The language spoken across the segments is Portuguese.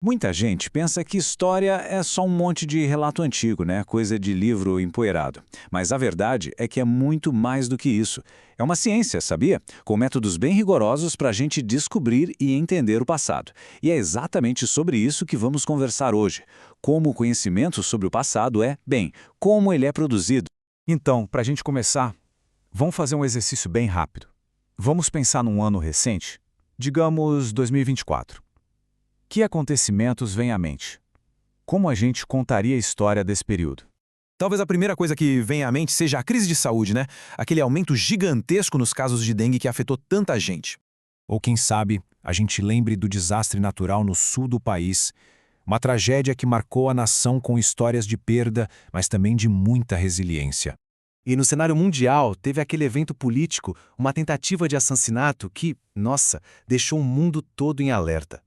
Muita gente pensa que história é só um monte de relato antigo, né? Coisa de livro empoeirado. Mas a verdade é que é muito mais do que isso. É uma ciência, sabia? Com métodos bem rigorosos para a gente descobrir e entender o passado. E é exatamente sobre isso que vamos conversar hoje. Como o conhecimento sobre o passado é, bem, como ele é produzido. Então, para a gente começar, vamos fazer um exercício bem rápido. Vamos pensar num ano recente, digamos 2024. Que acontecimentos vêm à mente? Como a gente contaria a história desse período? Talvez a primeira coisa que venha à mente seja a crise de saúde, né? Aquele aumento gigantesco nos casos de dengue que afetou tanta gente. Ou quem sabe, a gente lembre do desastre natural no sul do país, uma tragédia que marcou a nação com histórias de perda, mas também de muita resiliência. E no cenário mundial, teve aquele evento político, uma tentativa de assassinato que, nossa, deixou o mundo todo em alerta.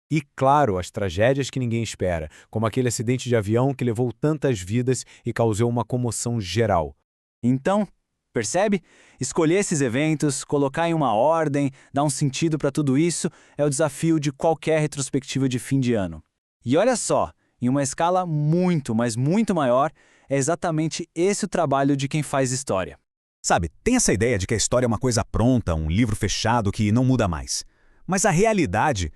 E, claro, as tragédias que ninguém espera, como aquele acidente de avião que levou tantas vidas e causou uma comoção geral. Então, percebe? Escolher esses eventos, colocar em uma ordem, dar um sentido para tudo isso é o desafio de qualquer retrospectiva de fim de ano. E olha só, em uma escala muito, mas muito maior, é exatamente esse o trabalho de quem faz história. Sabe, tem essa ideia de que a história é uma coisa pronta, um livro fechado que não muda mais. Mas a realidade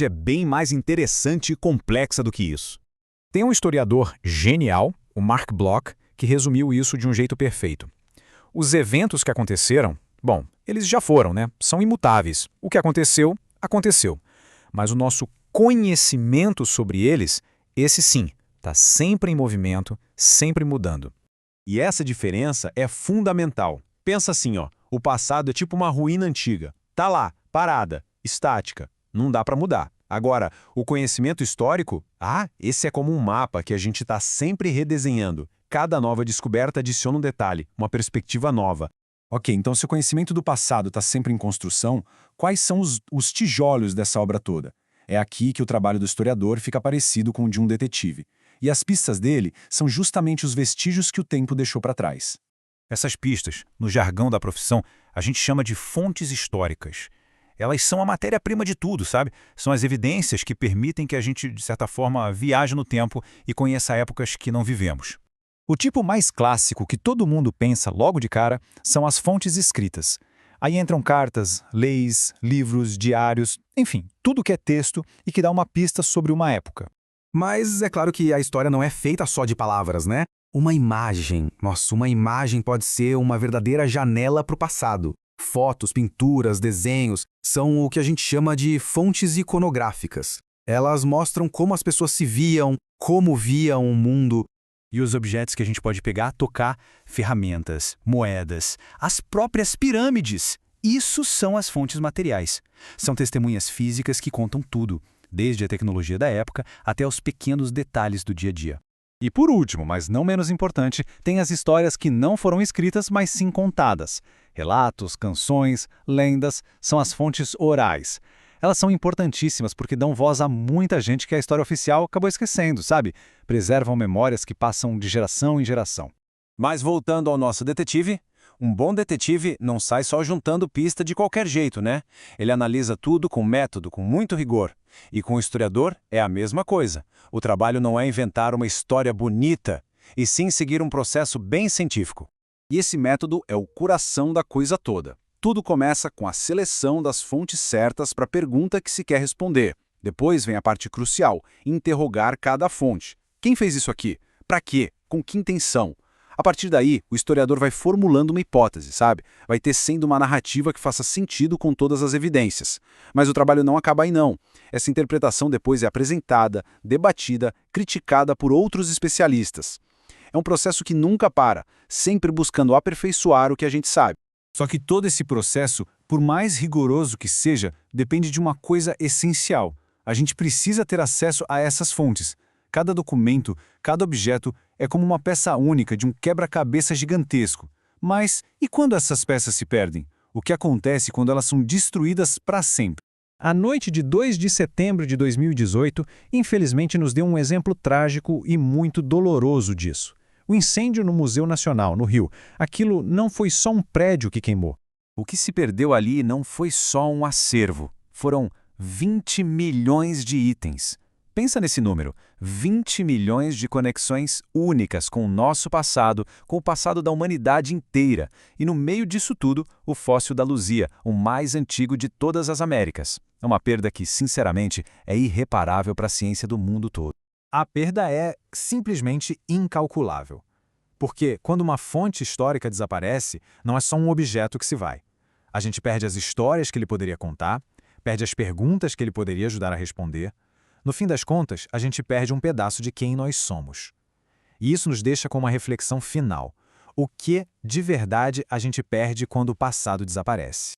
é bem mais interessante e complexa do que isso. Tem um historiador genial, o Mark Bloch, que resumiu isso de um jeito perfeito. Os eventos que aconteceram, bom, eles já foram, né? São imutáveis. O que aconteceu, aconteceu. Mas o nosso conhecimento sobre eles, esse sim, está sempre em movimento, sempre mudando. E essa diferença é fundamental. Pensa assim, ó, o passado é tipo uma ruína antiga. Tá lá, parada, estática. Não dá para mudar. Agora, o conhecimento histórico, esse é como um mapa que a gente está sempre redesenhando. Cada nova descoberta adiciona um detalhe, uma perspectiva nova. Ok, então se o conhecimento do passado está sempre em construção, quais são os tijolos dessa obra toda? É aqui que o trabalho do historiador fica parecido com o de um detetive. E as pistas dele são justamente os vestígios que o tempo deixou para trás. Essas pistas, no jargão da profissão, a gente chama de fontes históricas. Elas são a matéria-prima de tudo, sabe? São as evidências que permitem que a gente, de certa forma, viaje no tempo e conheça épocas que não vivemos. O tipo mais clássico que todo mundo pensa logo de cara são as fontes escritas. Aí entram cartas, leis, livros, diários, enfim, tudo que é texto e que dá uma pista sobre uma época. Mas é claro que a história não é feita só de palavras, né? Uma imagem pode ser uma verdadeira janela para o passado. Fotos, pinturas, desenhos são o que a gente chama de fontes iconográficas. Elas mostram como as pessoas se viam, como viam o mundo. E os objetos que a gente pode pegar, tocar, ferramentas, moedas, as próprias pirâmides. Isso são as fontes materiais. São testemunhas físicas que contam tudo, desde a tecnologia da época até os pequenos detalhes do dia a dia. E por último, mas não menos importante, tem as histórias que não foram escritas, mas sim contadas. Relatos, canções, lendas são as fontes orais. Elas são importantíssimas porque dão voz a muita gente que a história oficial acabou esquecendo, sabe? Preservam memórias que passam de geração em geração. Mas voltando ao nosso detetive, um bom detetive não sai só juntando pista de qualquer jeito, né? Ele analisa tudo com método, com muito rigor. E com o historiador é a mesma coisa. O trabalho não é inventar uma história bonita, e sim seguir um processo bem científico. E esse método é o coração da coisa toda. Tudo começa com a seleção das fontes certas para a pergunta que se quer responder. Depois vem a parte crucial, interrogar cada fonte. Quem fez isso aqui? Para quê? Com que intenção? A partir daí, o historiador vai formulando uma hipótese, sabe? Vai tecendo uma narrativa que faça sentido com todas as evidências. Mas o trabalho não acaba aí não. Essa interpretação depois é apresentada, debatida, criticada por outros especialistas. É um processo que nunca para, sempre buscando aperfeiçoar o que a gente sabe. Só que todo esse processo, por mais rigoroso que seja, depende de uma coisa essencial. A gente precisa ter acesso a essas fontes. Cada documento, cada objeto é como uma peça única de um quebra-cabeça gigantesco. Mas e quando essas peças se perdem? O que acontece quando elas são destruídas para sempre? A noite de 2 de setembro de 2018, infelizmente, nos deu um exemplo trágico e muito doloroso disso. O incêndio no Museu Nacional, no Rio. Aquilo não foi só um prédio que queimou. O que se perdeu ali não foi só um acervo. Foram 20 milhões de itens. Pensa nesse número, 20 milhões de conexões únicas com o nosso passado, com o passado da humanidade inteira. E no meio disso tudo, o fóssil da Luzia, o mais antigo de todas as Américas. É uma perda que, sinceramente, é irreparável para a ciência do mundo todo. A perda é simplesmente incalculável. Porque quando uma fonte histórica desaparece, não é só um objeto que se vai. A gente perde as histórias que ele poderia contar, perde as perguntas que ele poderia ajudar a responder. No fim das contas, a gente perde um pedaço de quem nós somos. E isso nos deixa com uma reflexão final. O que, de verdade, a gente perde quando o passado desaparece?